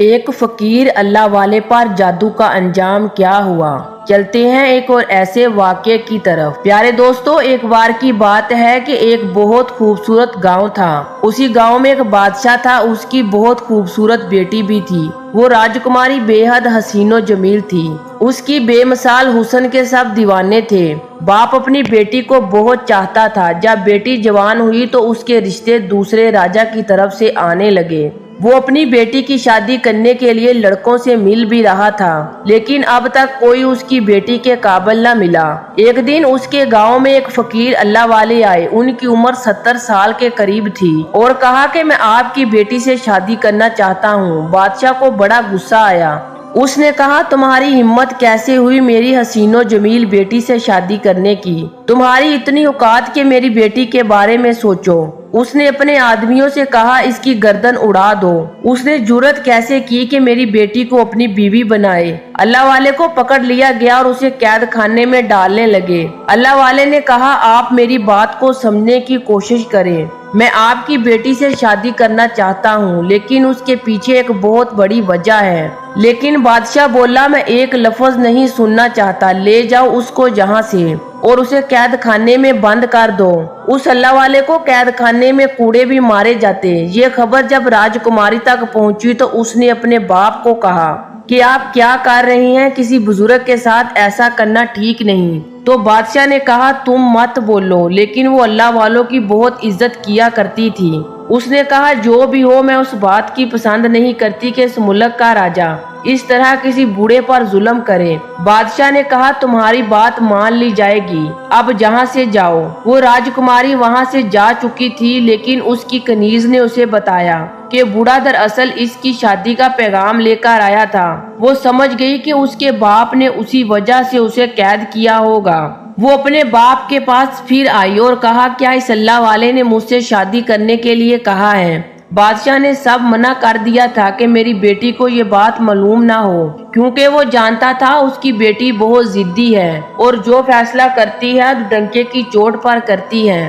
ایک فقیر اللہ والے پر جادو کا انجام کیا ہوا؟ چلتے ہیں ایک اور ایسے واقعے کی طرف۔ پیارے دوستو، ایک بار کی بات ہے کہ ایک بہت خوبصورت گاؤں تھا۔ اسی گاؤں میں ایک بادشاہ تھا، اس کی بہت خوبصورت بیٹی بھی تھی۔ وہ راجکماری بے حد حسین و جمیل تھی۔ اس کی بے مثال حسن کے سب دیوانے تھے۔ باپ اپنی بیٹی کو بہت چاہتا تھا۔ جب بیٹی جوان ہوئی تو اس کے رشتے دوسرے راجا کی طرف سے آنے لگے۔ وہ اپنی بیٹی کی شادی کرنے کے لیے لڑکوں سے مل بھی رہا تھا، لیکن اب تک کوئی اس کی بیٹی کے قابل نہ ملا۔ ایک دن اس کے گاؤں میں ایک فقیر اللہ والے آئے۔ ان کی عمر 70 سال کے قریب تھی اور کہا کہ میں آپ کی بیٹی سے شادی کرنا چاہتا ہوں۔ بادشاہ کو بڑا غصہ آیا۔ اس نے کہا، تمہاری ہمت کیسے ہوئی میری حسین و جمیل بیٹی سے شادی کرنے کی؟ تمہاری اتنی اوقات کہ میری بیٹی کے بارے میں سوچو۔ اس نے اپنے آدمیوں سے کہا، اس کی گردن اڑا دو۔ اس نے جرأت کیسے کی کہ میری بیٹی کو اپنی بیوی بنائے؟ اللہ والے کو پکڑ لیا گیا اور اسے قید خانے میں ڈالنے لگے۔ اللہ والے نے کہا، آپ میری بات کو سمجھنے کی کوشش کریں۔ میں آپ کی بیٹی سے شادی کرنا چاہتا ہوں، لیکن اس کے پیچھے ایک بہت بڑی وجہ ہے۔ لیکن بادشاہ بولا، میں ایک لفظ نہیں سننا چاہتا۔ لے جاؤ اس کو یہاں سے اور اسے قید خانے میں بند کر دو۔ اس اللہ والے کو قید خانے میں کوڑے بھی مارے جاتے۔ یہ خبر جب راجکماری تک پہنچی تو اس نے اپنے باپ کو کہا کہ آپ کیا کر رہی ہیں؟ کسی بزرگ کے ساتھ ایسا کرنا ٹھیک نہیں۔ تو بادشاہ نے کہا، تم مت بولو، لیکن وہ اللہ والوں کی بہت عزت کیا کرتی تھی۔ اس نے کہا، جو بھی ہو، میں اس بات کی پسند نہیں کرتی کہ اس ملک کا راجا اس طرح کسی بوڑھے پر ظلم کرے۔ بادشاہ نے کہا، تمہاری بات مان لی جائے گی، اب جہاں سے جاؤ۔ وہ راجکماری وہاں سے جا چکی تھی، لیکن اس کی کنیز نے اسے بتایا کہ بوڑھا دراصل اس کی شادی کا پیغام لے کر آیا تھا۔ وہ سمجھ گئی کہ اس کے باپ نے اسی وجہ سے اسے قید کیا ہوگا۔ وہ اپنے باپ کے پاس پھر آئی اور کہا، کیا اس اللہ والے نے مجھ سے شادی کرنے کے لیے کہا ہے؟ بادشاہ نے سب منع کر دیا تھا کہ میری بیٹی کو یہ بات معلوم نہ ہو، کیونکہ وہ جانتا تھا اس کی بیٹی بہت ضدی ہے اور جو فیصلہ کرتی ہے ڈنکے کی چوٹ پر کرتی ہے۔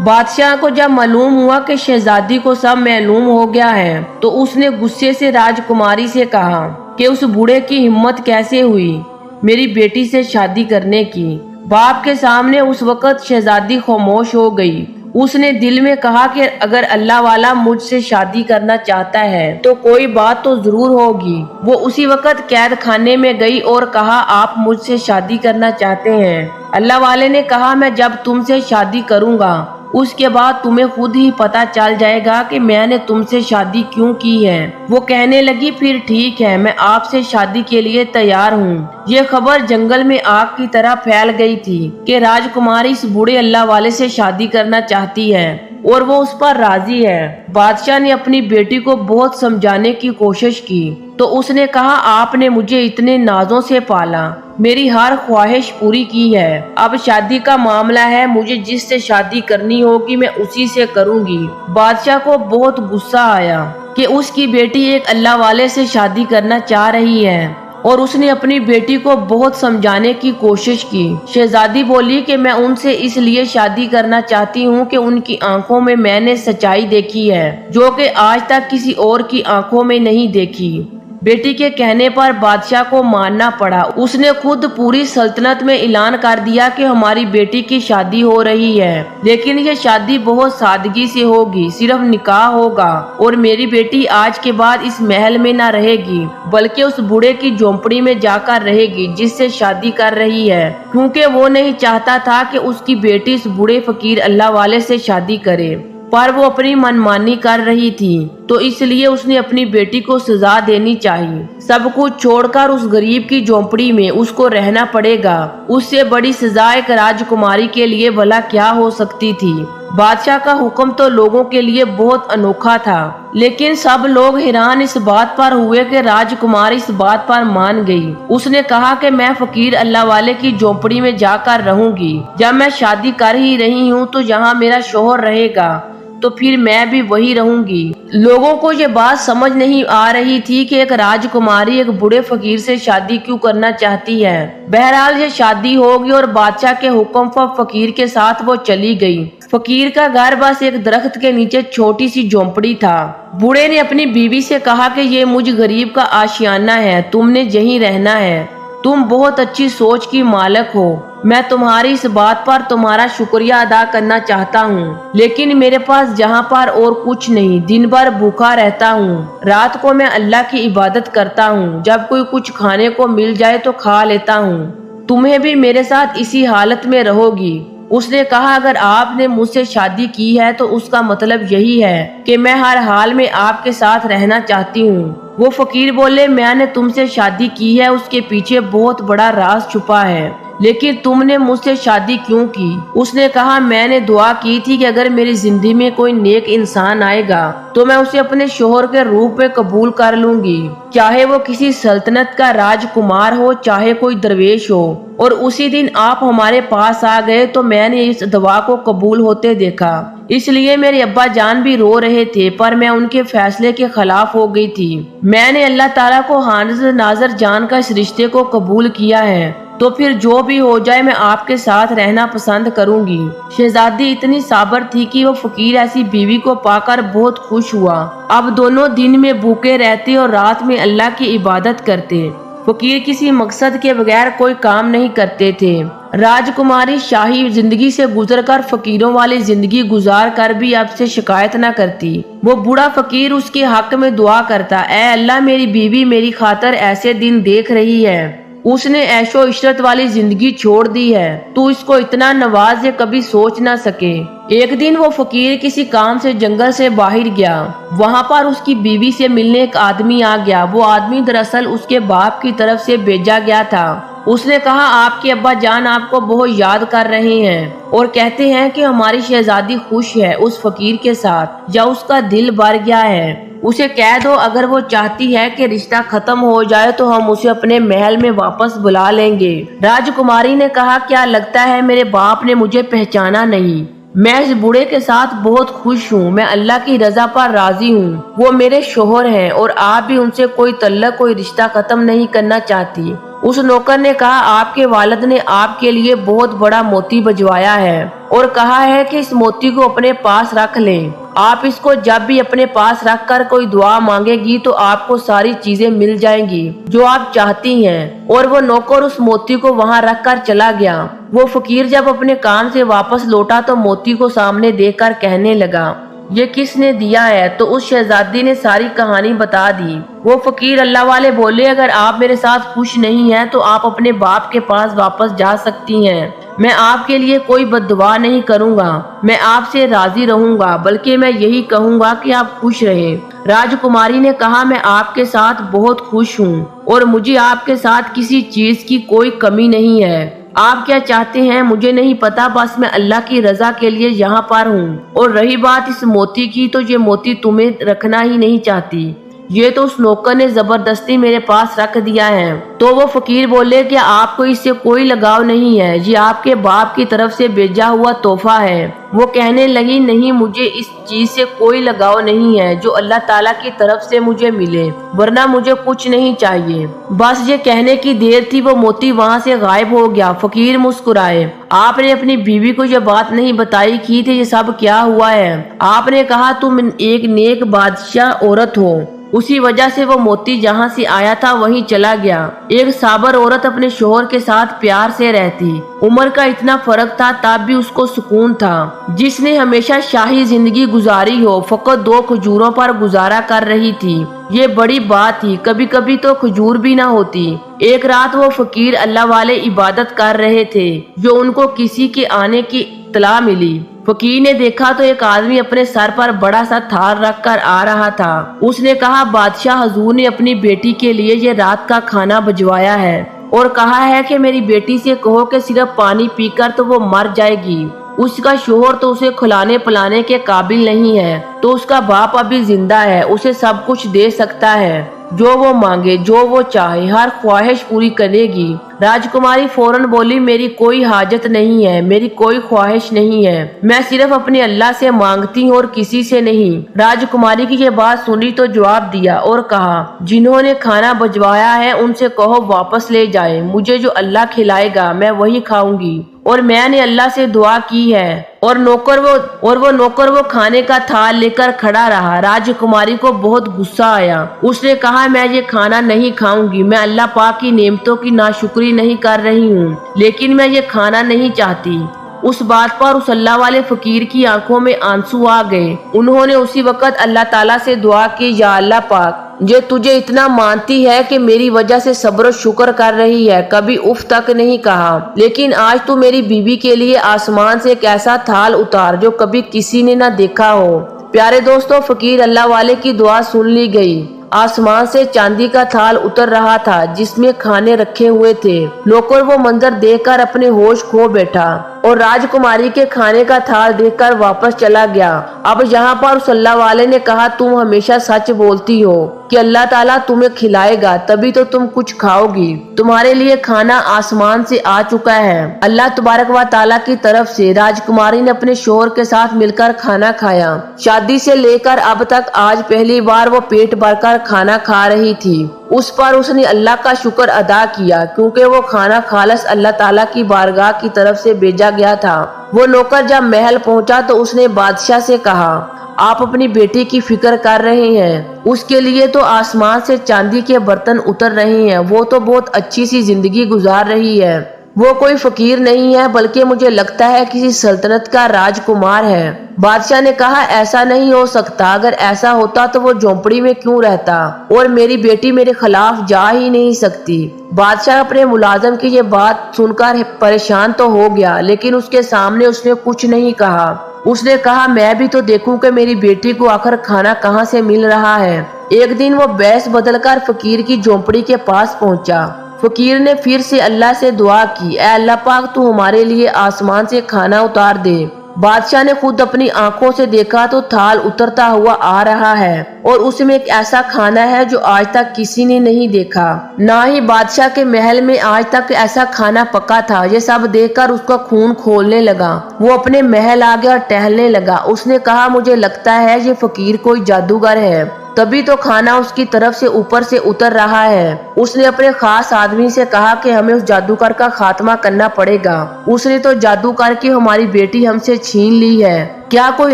بادشاہ کو جب معلوم ہوا کہ شہزادی کو سب معلوم ہو گیا ہے تو اس نے غصے سے راجکماری سے کہا کہ اس بوڑھے کی ہمت کیسے ہوئی میری بیٹی سے شادی کرنے کی۔ باپ کے سامنے اس وقت شہزادی خاموش ہو گئی۔ اس نے دل میں کہا کہ اگر اللہ والا مجھ سے شادی کرنا چاہتا ہے تو کوئی بات تو ضرور ہوگی۔ وہ اسی وقت قید خانے میں گئی اور کہا، آپ مجھ سے شادی کرنا چاہتے ہیں؟ اللہ والے نے کہا، میں جب تم سے شادی کروں گا اس کے بعد تمہیں خود ہی پتا چل جائے گا کہ میں نے تم سے شادی کیوں کی ہے۔ وہ کہنے لگی، پھر ٹھیک ہے، میں آپ سے شادی کے لیے تیار ہوں۔ یہ خبر جنگل میں آگ کی طرح پھیل گئی تھی کہ راجکماری اس بوڑھے اللہ والے سے شادی کرنا چاہتی ہے اور وہ اس پر راضی ہے۔ بادشاہ نے اپنی بیٹی کو بہت سمجھانے کی کوشش کی تو اس نے کہا، آپ نے مجھے اتنے نازوں سے پالا، میری ہر خواہش پوری کی ہے۔ اب شادی کا معاملہ ہے، مجھے جس سے شادی کرنی ہوگی میں اسی سے کروں گی۔ بادشاہ کو بہت غصہ آیا کہ اس کی بیٹی ایک اللہ والے سے شادی کرنا چاہ رہی ہے اور اس نے اپنی بیٹی کو بہت سمجھانے کی کوشش کی۔ شہزادی بولی کہ میں ان سے اس لیے شادی کرنا چاہتی ہوں کہ ان کی آنکھوں میں نے سچائی دیکھی ہے جو کہ آج تک کسی اور کی آنکھوں میں نہیں دیکھی۔ بیٹی کے کہنے پر بادشاہ کو ماننا پڑا۔ اس نے خود پوری سلطنت میں اعلان کر دیا کہ ہماری بیٹی کی شادی ہو رہی ہے، لیکن یہ شادی بہت سادگی سے ہوگی، صرف نکاح ہوگا اور میری بیٹی آج کے بعد اس محل میں نہ رہے گی بلکہ اس بوڑھے کی جھونپڑی میں جا کر رہے گی جس سے شادی کر رہی ہے، کیونکہ وہ نہیں چاہتا تھا کہ اس کی بیٹی اس بوڑھے فقیر اللہ والے سے شادی کرے، پر وہ اپنی منمانی کر رہی تھی تو اس لیے اس نے اپنی بیٹی کو سزا دینی چاہیے۔ سب کچھ چھوڑ کر اس غریب کی جھونپڑی میں اس کو رہنا پڑے گا۔ اس سے بڑی سزا ایک راجکماری کے لیے بھلا کیا ہو سکتی تھی؟ بادشاہ کا حکم تو لوگوں کے لیے بہت انوکھا تھا، لیکن سب لوگ حیران اس بات پر ہوئے کہ راجکماری اس بات پر مان گئی۔ اس نے کہا کہ میں فقیر اللہ والے کی جھونپڑی میں جا کر رہوں گی۔ جب میں شادی کر ہی رہی ہوں تو یہاں میرا شوہر رہے گا तो फिर मैं भी वही रहूंगी। लोगों को ये बात समझ नहीं आ रही थी कि एक राजकुमारी एक बूढ़े फकीर से शादी क्यों करना चाहती है। बहरहाल ये शादी होगी और बादशाह के हुक्म पर फकीर के साथ वो चली गई। फकीर का घर बस एक दरख्त के नीचे छोटी सी झोंपड़ी था। बूढ़े ने अपनी बीवी से कहा कि ये मुझ गरीब का आशियाना है, तुमने यहीं रहना है। तुम बहुत अच्छी सोच की मालक हो। मैं तुम्हारी इस बात पर तुम्हारा शुक्रिया अदा करना चाहता हूँ, लेकिन मेरे पास जहाँ पर और कुछ नहीं। दिन भर भूखा रहता हूँ, रात को मैं अल्लाह की इबादत करता हूँ, जब कोई कुछ खाने को मिल जाए तो खा लेता हूँ। तुम्हें भी मेरे साथ इसी हालत में रहोगी। उसने कहा, अगर आपने मुझसे शादी की है तो उसका मतलब यही है कि मैं हर हाल में आपके साथ रहना चाहती हूँ। वो फकीर बोले, मैंने तुमसे शादी की है, उसके पीछे बहुत बड़ा राज छुपा है, लेकिन तुमने मुझसे शादी क्यों की? उसने कहा, मैंने दुआ की थी कि अगर मेरी जिंदगी में कोई नेक इंसान आएगा तो मैं उसे अपने शोहर के रूप में कबूल कर लूंगी, चाहे वो किसी सल्तनत का राजकुमार हो, चाहे कोई दरवेश हो। और उसी दिन आप हमारे पास आ गए तो मैंने इस दुआ को कबूल होते देखा। इसलिए मेरे अब्बा जान भी रो रहे थे, पर मैं उनके फैसले के खिलाफ हो गई थी। मैंने अल्लाह ताला को हाजिर नाजर जानकर इस रिश्ते को कबूल किया है, तो फिर जो भी हो जाए मैं आपके साथ रहना पसंद करूंगी। शहजादी इतनी साबर थी कि वो फकीर ऐसी बीवी को पाकर बहुत खुश हुआ। अब दोनों दिन में भूखे रहते और रात में अल्लाह की इबादत करते। फकीर किसी मकसद के बगैर कोई काम नहीं करते थे। राजकुमारी शाही जिंदगी से गुजरकर फकीरों वाली जिंदगी गुजार कर भी अब से शिकायत न करती। वो बूढ़ा फकीर उसके हक में दुआ करता, ऐ अल्लाह, मेरी बीवी मेरी खातर ऐसे दिन देख रही है, उसने ऐशो इशरत वाली जिंदगी छोड़ दी है, तू इसको इतना नवाज ये कभी सोच ना सके। एक दिन वो फकीर किसी काम से जंगल से बाहर गया। वहाँ पर उसकी बीवी से मिलने एक आदमी आ गया। वो आदमी दरअसल उसके बाप की तरफ से भेजा गया था। उसने कहा, आपके अब्बा जान आपको बहुत याद कर रहे हैं और कहते हैं कि हमारी शहजादी खुश है उस फकीर के साथ, या उसका दिल भर गया है। उसे कह दो अगर वो चाहती है कि रिश्ता खत्म हो जाए तो हम उसे अपने महल में वापस बुला लेंगे। राजकुमारी ने कहा, क्या लगता है मेरे बाप ने मुझे पहचाना नहीं? मैं इस बूढ़े के साथ बहुत खुश हूँ, मैं अल्लाह की रजा पर राजी हूँ। वो मेरे शोहर हैं और आप भी उनसे कोई तल्लक कोई रिश्ता खत्म नहीं करना चाहती। उस नौकर ने कहा, आपके वालिद ने आपके लिए बहुत बड़ा मोती भिजवाया है और कहा है कि इस मोती को अपने पास रख लें। आप इसको जब भी अपने पास रख कर कोई दुआ मांगेगी तो आपको सारी चीजें मिल जाएंगी जो आप चाहती हैं। और वो नौकर उस मोती को वहाँ रख कर चला गया। वो फकीर जब अपने काम से वापस लौटा तो मोती को सामने देखकर कहने लगा, ये किसने दिया है? तो उस शहजादी ने सारी कहानी बता दी। वो फकीर अल्लाह वाले बोले, अगर आप मेरे साथ खुश नहीं हैं तो आप अपने बाप के पास वापस जा सकती हैं। मैं आपके लिए कोई बद्दुआ नहीं करूंगा, मैं आपसे राजी रहूंगा, बल्कि मैं यही कहूंगा कि आप खुश रहें। राजकुमारी ने कहा, मैं आपके साथ बहुत खुश हूँ और मुझे आपके साथ किसी चीज की कोई कमी नहीं है। आप क्या चाहते हैं मुझे नहीं पता, बस मैं अल्लाह की रजा के लिए यहाँ पर हूँ। और रही बात इस मोती की, तो ये मोती तुम्हें रखना ही नहीं चाहती, ये तो उस नौकर ने जबरदस्ती मेरे पास रख दिया है। तो वो फकीर बोले, कि आपको इससे कोई लगाव नहीं है, ये आपके बाप की तरफ से भेजा हुआ तोहफा है। वो कहने लगी, नहीं, मुझे इस चीज से कोई लगाव नहीं है जो अल्लाह ताला की तरफ से मुझे मिले, वरना मुझे कुछ नहीं चाहिए। बस ये कहने की देर थी, वो मोती वहाँ से गायब हो गया। फकीर मुस्कुराए, आपने अपनी बीवी को ये बात नहीं बताई की थी ये सब क्या हुआ है? आपने कहा तुम एक नेक बादशाह औरत हो, उसी वजह से वो मोती जहाँ से आया था वहीं चला गया। एक साबर औरत अपने शोहर के साथ प्यार से रहती, उम्र का इतना फर्क था तब भी उसको सुकून था। जिसने हमेशा शाही जिंदगी गुजारी हो, फकत 2 खजूरों पर गुजारा कर रही थी, ये बड़ी बात थी। कभी कभी तो खजूर भी ना होती। एक रात वो फकीर अल्लाह वाले इबादत कर रहे थे, जो उनको किसी के आने की इत्तला मिली। फकीर ने देखा तो एक आदमी अपने सर पर बड़ा सा थाल रख कर आ रहा था। उसने कहा, बादशाह हजूर ने अपनी बेटी के लिए ये रात का खाना भिजवाया है और कहा है कि मेरी बेटी से कहो कि सिर्फ पानी पीकर तो वो मर जाएगी। उसका शोहर तो उसे खिलाने पिलाने के काबिल नहीं है, तो उसका बाप अभी जिंदा है, उसे सब कुछ दे सकता है। जो वो मांगे, जो वो चाहे, हर ख्वाहिश पूरी करेगी। राजकुमारी फौरन बोली, मेरी कोई हाजत नहीं है, मेरी कोई ख्वाहिश नहीं है, मैं सिर्फ अपने अल्लाह से मांगती हूँ और किसी से नहीं। राजकुमारी की ये बात सुनी तो जवाब दिया और कहा, जिन्होंने खाना भिजवाया है उनसे कहो वापस ले जाए, मुझे जो अल्लाह खिलाएगा मैं वही खाऊंगी, और मैंने अल्लाह से दुआ की है। और वो नौकर वो खाने का थाल लेकर खड़ा रहा। राजकुमारी को बहुत गुस्सा आया। उसने कहा, मैं ये खाना नहीं खाऊंगी, मैं अल्लाह पाक की नेमतों की नाशुक्री नहीं कर रही हूँ, लेकिन मैं ये खाना नहीं चाहती। उस बात पर उस अल्लाह वाले फकीर की आंखों में आंसू आ गए। उन्होंने उसी वक्त अल्लाह ताला से दुआ की, या अल्लाह पाक, जो तुझे इतना मानती है कि मेरी वजह से सब्र शुक्र कर रही है, कभी उफ तक नहीं कहा, लेकिन आज तू मेरी बीवी के लिए आसमान से एक ऐसा थाल उतार जो कभी किसी ने न देखा हो। प्यारे दोस्तों, फकीर अल्लाह वाले की दुआ सुन ली गई। आसमान से चांदी का थाल उतर रहा था जिसमें खाने रखे हुए थे। नौकर वो मंजर देखकर अपने होश खो बैठा और राजकुमारी के खाने का थाल देखकर वापस चला गया। अब यहाँ पर उस अल्लाह वाले ने कहा, तुम हमेशा सच बोलती हो कि अल्लाह ताला तुम्हें खिलाएगा, तभी तो तुम कुछ खाओगी। तुम्हारे लिए खाना आसमान से आ चुका है। अल्लाह तबारक व ताला की तरफ से। राजकुमारी ने अपने शोहर के साथ मिलकर खाना खाया। शादी से लेकर अब तक आज पहली बार वो पेट भरकर खाना खा रही थी। उस पर उसने अल्लाह का शुक्र अदा किया, क्योंकि वो खाना खालस अल्लाह ताला की बारगाह की तरफ से भेजा गया था। वो नौकर जब महल पहुंचा तो उसने बादशाह से कहा, आप अपनी बेटी की फिक्र कर रहे हैं, उसके लिए तो आसमान से चांदी के बर्तन उतर रहे हैं, वो तो बहुत अच्छी सी जिंदगी गुजार रही है। वो कोई फकीर नहीं है, बल्कि मुझे लगता है किसी सल्तनत का राजकुमार है। बादशाह ने कहा, ऐसा नहीं हो सकता, अगर ऐसा होता तो वो झोंपड़ी में क्यों रहता, और मेरी बेटी मेरे खिलाफ जा ही नहीं सकती। बादशाह अपने मुलाजिम की ये बात सुनकर परेशान तो हो गया, लेकिन उसके सामने उसने कुछ नहीं कहा। उसने कहा, मैं भी तो देखूं कि मेरी बेटी को आखिर खाना कहाँ से मिल रहा है। एक दिन वो बैस बदलकर फकीर की झोंपड़ी के पास पहुंचा। फकीर ने फिर से अल्लाह से दुआ की, ऐ अल्लाह पाक, तू हमारे लिए आसमान से खाना उतार दे। बादशाह ने खुद अपनी आंखों से देखा तो थाल उतरता हुआ आ रहा है और उसमें एक ऐसा खाना है जो आज तक किसी ने नहीं देखा। ना ही बादशाह के महल में आज तक ऐसा खाना पका था। ये सब देखकर उसका खून खोलने लगा। वो अपने महल आ गया और टहलने लगा। उसने कहा, मुझे लगता है ये फकीर कोई जादूगर है, तभी तो खाना उसकी तरफ से ऊपर से उतर रहा है। उसने अपने खास आदमी से कहा कि हमें उस जादूगर का खात्मा करना पड़ेगा। उसने तो जादू करके हमारी बेटी हमसे छीन ली है। क्या कोई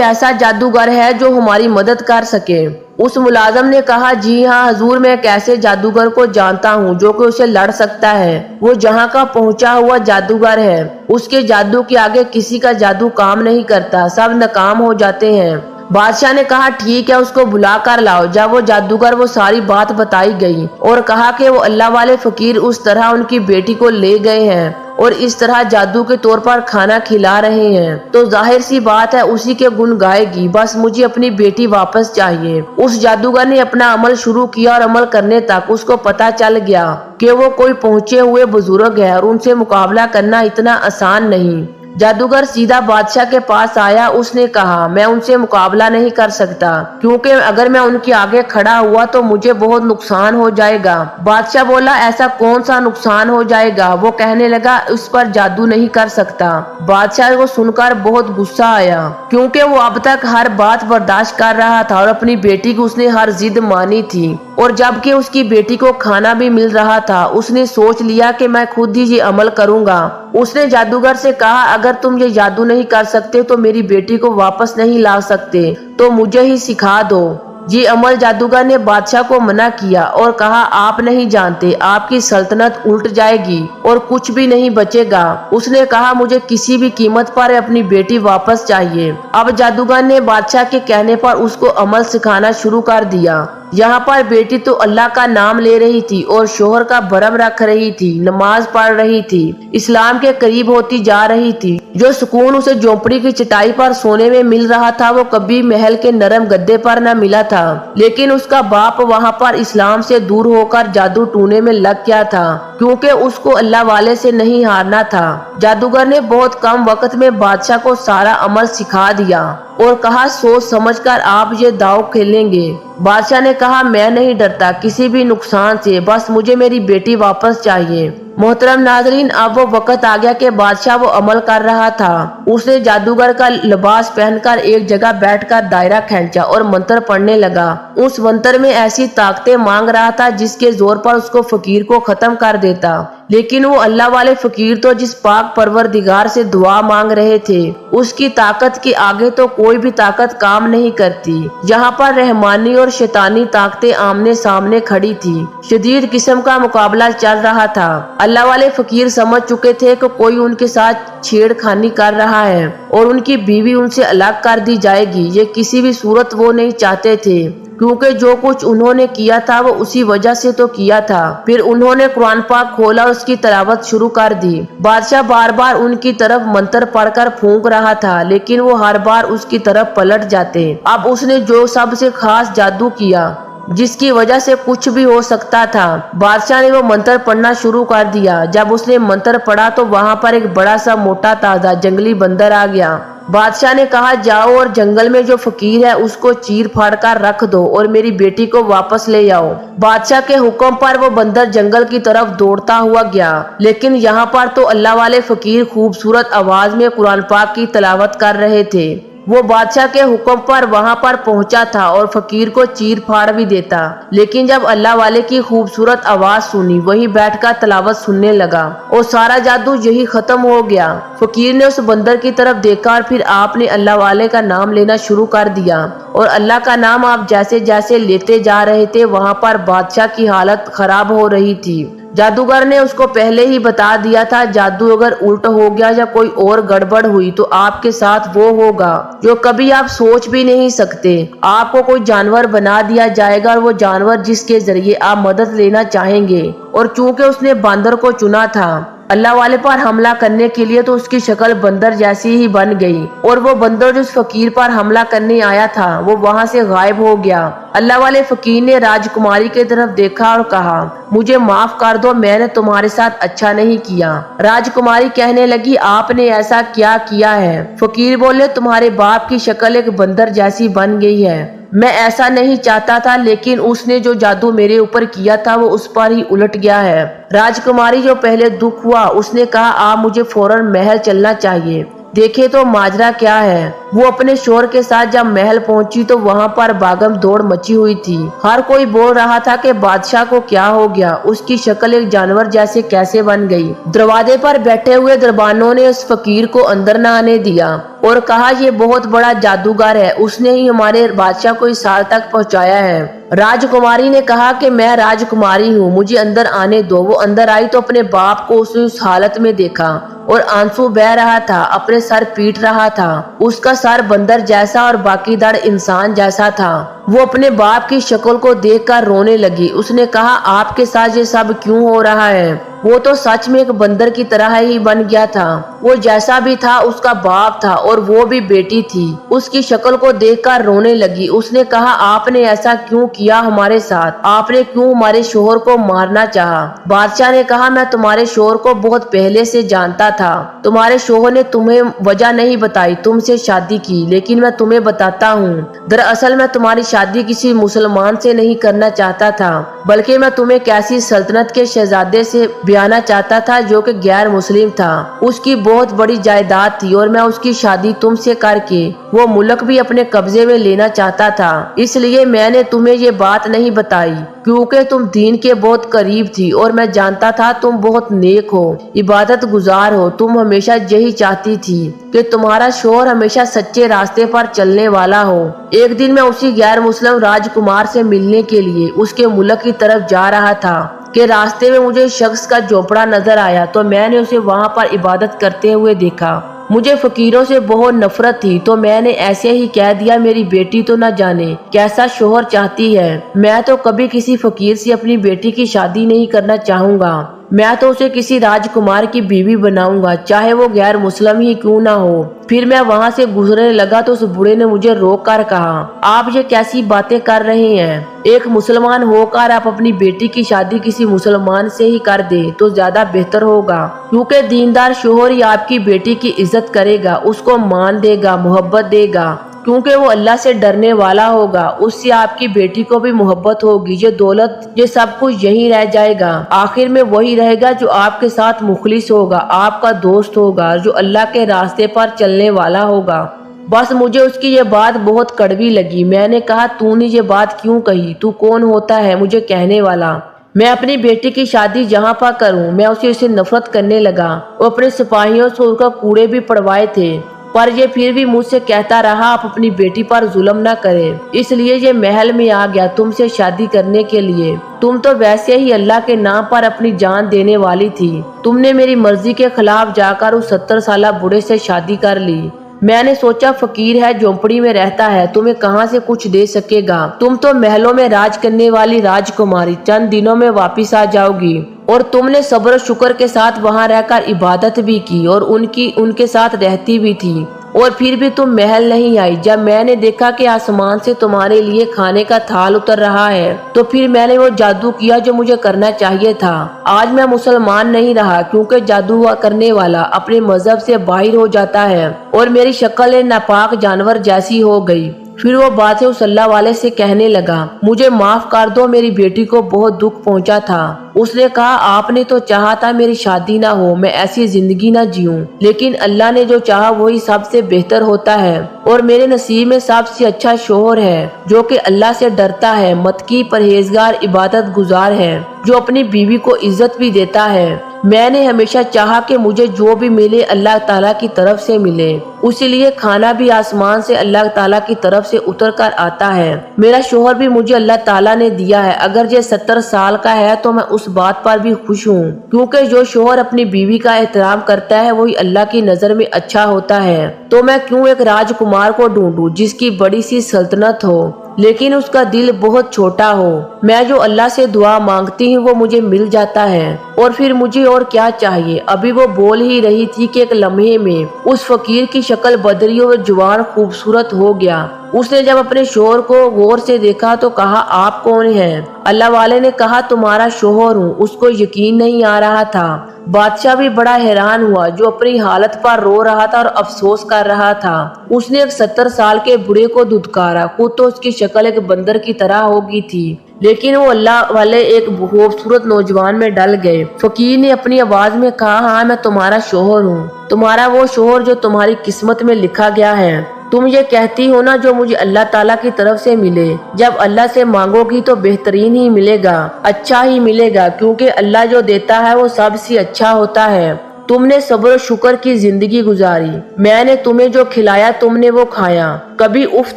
ऐसा जादूगर है जो हमारी मदद कर सके? उस मुलाजम ने कहा, जी हाँ हजूर, मैं एक ऐसे जादूगर को जानता हूँ जो कि उसे लड़ सकता है। वो जहाँ का पहुँचा हुआ जादूगर है। उसके जादू के आगे किसी का जादू काम नहीं करता, सब नाकाम हो जाते हैं। बादशाह ने कहा, ठीक है, उसको बुला कर लाओ। जब वो जादूगर वो सारी बात बताई गई और कहा कि वो अल्लाह वाले फकीर उस तरह उनकी बेटी को ले गए हैं और इस तरह जादू के तौर पर खाना खिला रहे हैं, तो जाहिर सी बात है उसी के गुण गाएगी। बस मुझे अपनी बेटी वापस चाहिए। उस जादूगर ने अपना अमल शुरू किया और अमल करने तक उसको पता चल गया कि वो कोई पहुंचे हुए बुजुर्ग है और उनसे मुकाबला करना इतना आसान नहीं। जादूगर सीधा बादशाह के पास आया। उसने कहा, मैं उनसे मुकाबला नहीं कर सकता, क्योंकि अगर मैं उनके आगे खड़ा हुआ तो मुझे बहुत नुकसान हो जाएगा। बादशाह बोला, ऐसा कौन सा नुकसान हो जाएगा? वो कहने लगा, उस पर जादू नहीं कर सकता। बादशाह को सुनकर बहुत गुस्सा आया, क्योंकि वो अब तक हर बात बर्दाश्त कर रहा था और अपनी बेटी की उसने हर जिद मानी थी, और जबकि उसकी बेटी को खाना भी मिल रहा था। उसने सोच लिया कि मैं खुद ही ये अमल करूंगा। उसने जादूगर से कहा, अगर तुम ये जादू नहीं कर सकते तो मेरी बेटी को वापस नहीं ला सकते, तो मुझे ही सिखा दो। ये अमल जादूगर ने बादशाह को मना किया और कहा, आप नहीं जानते, आपकी सल्तनत उल्ट जाएगी और कुछ भी नहीं बचेगा। उसने कहा, मुझे किसी भी कीमत पर अपनी बेटी वापस चाहिए। अब जादूगर ने बादशाह के कहने पर उसको अमल सिखाना शुरू कर दिया। यहाँ पर बेटी तो अल्लाह का नाम ले रही थी और शोहर का भरम रख रही थी, नमाज पढ़ रही थी, इस्लाम के करीब होती जा रही थी। जो सुकून उसे झोंपड़ी की चटाई पर सोने में मिल रहा था वो कभी महल के नरम गद्दे पर न मिला था। लेकिन उसका बाप वहाँ पर इस्लाम से दूर होकर जादू टूने में लग गया था, क्योंकि उसको अल्लाह वाले से नहीं हारना था। जादूगर ने बहुत कम वक्त में बादशाह को सारा अमल सिखा दिया और कहा, सोच समझकर आप ये दाव खेलेंगे। बादशाह ने कहा, मैं नहीं डरता किसी भी नुकसान से, बस मुझे मेरी बेटी वापस चाहिए। मोहतरम नाजरीन, अब वो वक्त आ गया कि बादशाह वो अमल कर रहा था। उसने जादूगर का लिबास पहनकर एक जगह बैठकर दायरा खींचा और मंत्र पढ़ने लगा। उस मंत्र में ऐसी ताकतें मांग रहा था जिसके जोर पर उसको फकीर को खत्म कर देता। लेकिन वो अल्लाह वाले फकीर तो जिस पाक परवरदिगार से दुआ मांग रहे थे, उसकी ताकत के आगे तो कोई भी ताकत काम नहीं करती। यहाँ पर रहमानी और शैतानी ताकतें आमने सामने खड़ी थी। शदीद किस्म का मुकाबला चल रहा था। अल्लाह वाले फकीर समझ चुके थे कि कोई उनके साथ छेड़खानी कर रहा है और उनकी बीवी उनसे अलग कर दी जाएगी। ये किसी भी सूरत वो नहीं चाहते थे, क्योंकि जो कुछ उन्होंने किया था वो उसी वजह से तो किया था। फिर उन्होंने कुरान पाक खोला और उसकी तिलावत शुरू कर दी। बादशाह बार बार उनकी तरफ मंत्र पढ़कर फूंक रहा था, लेकिन वो हर बार उसकी तरफ पलट जाते। अब उसने जो सबसे खास जादू किया, जिसकी वजह से कुछ भी हो सकता था, बादशाह ने वो मंत्र पढ़ना शुरू कर दिया। जब उसने मंत्र पढ़ा तो वहाँ पर एक बड़ा सा मोटा ताजा जंगली बंदर आ गया। बादशाह ने कहा, जाओ और जंगल में जो फकीर है उसको चीर फाड़ कर रख दो और मेरी बेटी को वापस ले आओ। बादशाह के हुक्म पर वो बंदर जंगल की तरफ दौड़ता हुआ गया। लेकिन यहाँ पर तो अल्लाह वाले फकीर खूबसूरत आवाज में कुरान पाक की तिलावत कर रहे थे। वो बादशाह के हुक्म पर वहां पर पहुंचा था और फकीर को चीर फाड़ भी देता। लेकिन जब अल्लाह वाले की खूबसूरत आवाज सुनी, वहीं बैठकर तिलावत सुनने लगा और सारा जादू यही खत्म हो गया। फकीर ने उस बंदर की तरफ देखा और फिर आपने अल्लाह वाले का नाम लेना शुरू कर दिया और अल्लाह का नाम आप जैसे जैसे लेते जा रहे थे, वहां पर बादशाह की हालत खराब हो रही थी। जादूगर ने उसको पहले ही बता दिया था, जादू अगर उल्ट हो गया या कोई और गड़बड़ हुई तो आपके साथ वो होगा जो कभी आप सोच भी नहीं सकते। आपको कोई जानवर बना दिया जाएगा और वो जानवर जिसके जरिए आप मदद लेना चाहेंगे। और चूंकि उसने बंदर को चुना था अल्लाह वाले पर हमला करने के लिए, तो उसकी शक्ल बंदर जैसी ही बन गई और वो बंदर जो उस फकीर पर हमला करने आया था वो वहां से गायब हो गया। अल्लाह वाले फकीर ने राजकुमारी की तरफ देखा और कहा, मुझे माफ कर दो, मैंने तुम्हारे साथ अच्छा नहीं किया। राजकुमारी कहने लगी, आपने ऐसा क्या किया है? फकीर बोले, तुम्हारे बाप की शक्ल एक बंदर जैसी बन गई है। मैं ऐसा नहीं चाहता था, लेकिन उसने जो जादू मेरे ऊपर किया था वो उस पर ही उलट गया है। राजकुमारी जो पहले दुख हुआ, उसने कहा, आप मुझे फौरन महल चलना चाहिए, देखे तो माजरा क्या है। वो अपने शोहर के साथ जब महल पहुंची तो वहां पर भागम दौड़ मची हुई थी। हर कोई बोल रहा था कि बादशाह को क्या हो गया, उसकी शक्ल एक जानवर जैसे कैसे बन गई। दरवाजे पर बैठे हुए दरबानों ने उस फकीर को अंदर न आने दिया और कहा, ये बहुत बड़ा जादूगर है, उसने ही हमारे बादशाह को इस हाल तक पहुंचाया है। राजकुमारी ने कहा कि मैं राजकुमारी हूँ, मुझे अंदर आने दो। वो अंदर आई तो अपने बाप को उसने उस हालत में देखा और आंसू बह रहा था, अपने सर पीट रहा था। उसका सर बंदर जैसा और बाकी धड़ इंसान जैसा था। वो अपने बाप की शक्ल को देखकर रोने लगी। उसने कहा, आपके साथ ये सब क्यों हो रहा है? वो तो सच में एक बंदर की तरह ही बन गया था। वो जैसा भी था उसका बाप था और वो भी बेटी थी। उसकी शक्ल को देखकर रोने लगी। उसने कहा, आपने ऐसा क्यों किया हमारे साथ? आपने क्यों हमारे शोहर को मारना चाहा? बादशाह ने कहा, मैं तुम्हारे शोहर को बहुत पहले से जानता था। तुम्हारे शोहर ने तुम्हें वजह नहीं बताई, तुमसे शादी की, लेकिन मैं तुम्हें बताता हूँ। दरअसल मैं तुम्हारी शादी किसी मुसलमान से नहीं करना चाहता था, बल्कि मैं तुम्हें कैसी सल्तनत के शहजादे से ब्याहना चाहता था जो कि गैर मुस्लिम था। उसकी बहुत बड़ी जायदाद थी और मैं उसकी शादी तुमसे करके वो मुल्क भी अपने कब्जे में लेना चाहता था। इसलिए मैंने तुम्हें ये बात नहीं बताई, क्योंकि तुम दीन के बहुत करीब थी और मैं जानता था तुम बहुत नेक हो, इबादत गुजार हो। तुम हमेशा यही चाहती थी कि तुम्हारा शोहर हमेशा सच्चे रास्ते पर चलने वाला हो। एक दिन मैं उसी गैर मुस्लिम राजकुमार से मिलने के लिए उसके मुल्क की तरफ जा रहा था कि रास्ते में मुझे शख्स का झोपड़ा नजर आया, तो मैंने उसे वहां पर इबादत करते हुए देखा। मुझे फकीरों से बहुत नफरत थी, तो मैंने ऐसे ही कह दिया, मेरी बेटी तो न जाने कैसा शोहर चाहती है। मैं तो कभी किसी फकीर से अपनी बेटी की शादी नहीं करना चाहूंगा। मैं तो उसे किसी राजकुमार की बीवी बनाऊंगा, चाहे वो गैर मुस्लिम ही क्यों ना हो। फिर मैं वहां से गुजरने लगा तो उस बूढ़े ने मुझे रोक कर कहा, आप ये कैसी बातें कर रहे हैं? एक मुसलमान होकर आप अपनी बेटी की शादी किसी मुसलमान से ही कर दे तो ज्यादा बेहतर होगा, क्योंकि दीनदार शोहर ही आपकी बेटी की इज्जत करेगा, उसको मान देगा, मोहब्बत देगा। کیونکہ وہ اللہ سے ڈرنے والا ہوگا، اس سے آپ کی بیٹی کو بھی محبت ہوگی۔ یہ دولت، یہ سب کچھ یہی رہ جائے گا، آخر میں وہی رہے گا جو آپ کے ساتھ مخلص ہوگا، آپ کا دوست ہوگا، جو اللہ کے راستے پر چلنے والا ہوگا۔ بس مجھے اس کی یہ بات بہت کڑوی لگی۔ میں نے کہا تو نے یہ بات کیوں کہی؟ تو کون ہوتا ہے مجھے کہنے والا؟ میں اپنی بیٹی کی شادی جہاں پر کروں، میں اسے نفرت کرنے لگا۔ وہ اپنے سپاہیوں سے اس کا کوڑے بھی پڑوائے تھے، پر یہ پھر بھی مجھ سے کہتا رہا آپ اپنی بیٹی پر ظلم نہ کریں، اس لیے یہ محل میں آ گیا تم سے شادی کرنے کے لیے۔ تم تو ویسے ہی اللہ کے نام پر اپنی جان دینے والی تھی، تم نے میری مرضی کے خلاف جا کر اس 70 سالہ بوڑھے سے شادی کر لی۔ میں نے سوچا فقیر ہے، جھونپڑی میں رہتا ہے، تمہیں کہاں سے کچھ دے سکے گا؟ تم تو محلوں میں راج کرنے والی راجکماری، چند دنوں میں واپس آ جاؤ گی۔ اور تم نے صبر و شکر کے ساتھ وہاں رہ کر عبادت بھی کی اور ان کے ساتھ رہتی بھی تھی، اور پھر بھی تم محل نہیں آئی۔ جب میں نے دیکھا کہ آسمان سے تمہارے لیے کھانے کا تھال اتر رہا ہے تو پھر میں نے وہ جادو کیا جو مجھے کرنا چاہیے تھا۔ آج میں مسلمان نہیں رہا، کیونکہ جادو کرنے والا اپنے مذہب سے باہر ہو جاتا ہے اور میری شکل ناپاک جانور جیسی ہو گئی۔ پھر وہ باتیں اس اللہ والے سے کہنے لگا، مجھے معاف کر دو، میری بیٹی کو بہت دکھ پہنچا تھا۔ اس نے کہا آپ نے تو چاہا تھا میری شادی نہ ہو، میں ایسی زندگی نہ جیوں، لیکن اللہ نے جو چاہا وہی سب سے بہتر ہوتا ہے، اور میرے نصیب میں سب سے اچھا شوہر ہے جو کہ اللہ سے ڈرتا ہے، متقی، پرہیزگار، عبادت گزار ہے، جو اپنی بیوی کو عزت بھی دیتا ہے۔ میں نے ہمیشہ چاہا کہ مجھے جو بھی ملے اللہ تعالیٰ کی طرف سے ملے، اسی لیے کھانا بھی آسمان سے اللہ تعالیٰ کی طرف سے اتر کر آتا ہے۔ میرا شوہر بھی مجھے اللہ تعالیٰ نے دیا ہے، اگر یہ 70 سال کا ہے تو میں اس بات پر بھی خوش ہوں، کیونکہ جو شوہر اپنی بیوی کا احترام کرتا ہے وہی اللہ کی نظر میں اچھا ہوتا ہے۔ تو میں کیوں ایک راجکمار کو ڈھونڈوں جس کی بڑی سی سلطنت ہو لیکن اس کا دل بہت چھوٹا ہو؟ میں جو اللہ سے دعا مانگتی ہوں وہ مجھے مل جاتا ہے، اور پھر مجھے اور کیا چاہیے؟ ابھی وہ بول ہی رہی تھی کہ ایک لمحے میں اس فقیر کی شکل بدلی اور جوان خوبصورت ہو گیا۔ اس نے جب اپنے شوہر کو غور سے دیکھا تو کہا آپ کون ہیں؟ اللہ والے نے کہا تمہارا شوہر ہوں۔ اس کو یقین نہیں آ رہا تھا۔ بادشاہ بھی بڑا حیران ہوا، جو اپنی حالت پر رو رہا تھا اور افسوس کر رہا تھا۔ اس نے ایک 70 سال کے بوڑھے کو دھتکارا، خود تو اس کی شکل ایک بندر کی طرح ہو گئی تھی، لیکن وہ اللہ والے ایک خوبصورت نوجوان میں ڈل گئے۔ فقیر نے اپنی آواز میں کہا ہاں میں تمہارا شوہر ہوں، تمہارا وہ شوہر جو تمہاری قسمت میں لکھا گیا ہے۔ تم یہ کہتی ہو نا جو مجھے اللہ تعالیٰ کی طرف سے ملے، جب اللہ سے مانگو گی تو بہترین ہی ملے گا، اچھا ہی ملے گا، کیونکہ اللہ جو دیتا ہے وہ سب سے اچھا ہوتا ہے۔ تم نے صبر و شکر کی زندگی گزاری، میں نے تمہیں جو کھلایا تم نے وہ کھایا، کبھی اف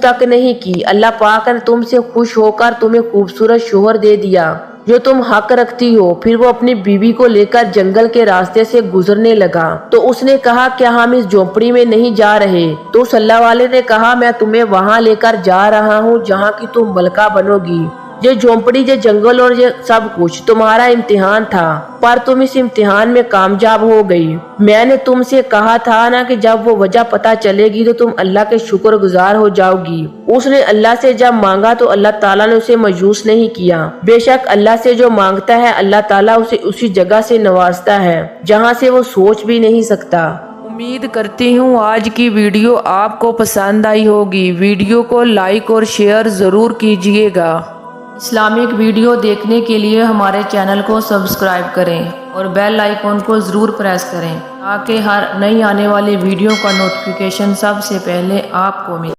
تک نہیں کی۔ اللہ پاک نے تم سے خوش ہو کر تمہیں خوبصورت شوہر دے دیا جو تم حق رکھتی ہو۔ پھر وہ اپنی بیوی کو لے کر جنگل کے راستے سے گزرنے لگا تو اس نے کہا کیا ہم اس جھونپڑی میں نہیں جا رہے؟ تو اس اللہ والے نے کہا میں تمہیں وہاں لے کر جا رہا ہوں جہاں کی تم ملکہ بنو گی۔ یہ جھونپڑی، یہ جنگل اور یہ سب کچھ تمہارا امتحان تھا، پر تم اس امتحان میں کامیاب ہو گئی۔ میں نے تم سے کہا تھا نا کہ جب وہ وجہ پتہ چلے گی تو تم اللہ کے شکر گزار ہو جاؤ گی۔ اس نے اللہ سے جب مانگا تو اللہ تعالیٰ نے اسے مایوس نہیں کیا۔ بے شک اللہ سے جو مانگتا ہے اللہ تعالیٰ اسے اسی جگہ سے نوازتا ہے جہاں سے وہ سوچ بھی نہیں سکتا۔ امید کرتی ہوں آج کی ویڈیو آپ کو پسند آئی ہوگی۔ ویڈیو کو لائک اور شیئر ضرور کیجیے گا۔ اسلامک ویڈیو دیکھنے کے لیے ہمارے چینل کو سبسکرائب کریں اور بیل آئیکن کو ضرور پریس کریں تاکہ ہر نئی آنے والی ویڈیو کا نوٹیفیکیشن سب سے پہلے آپ کو ملے۔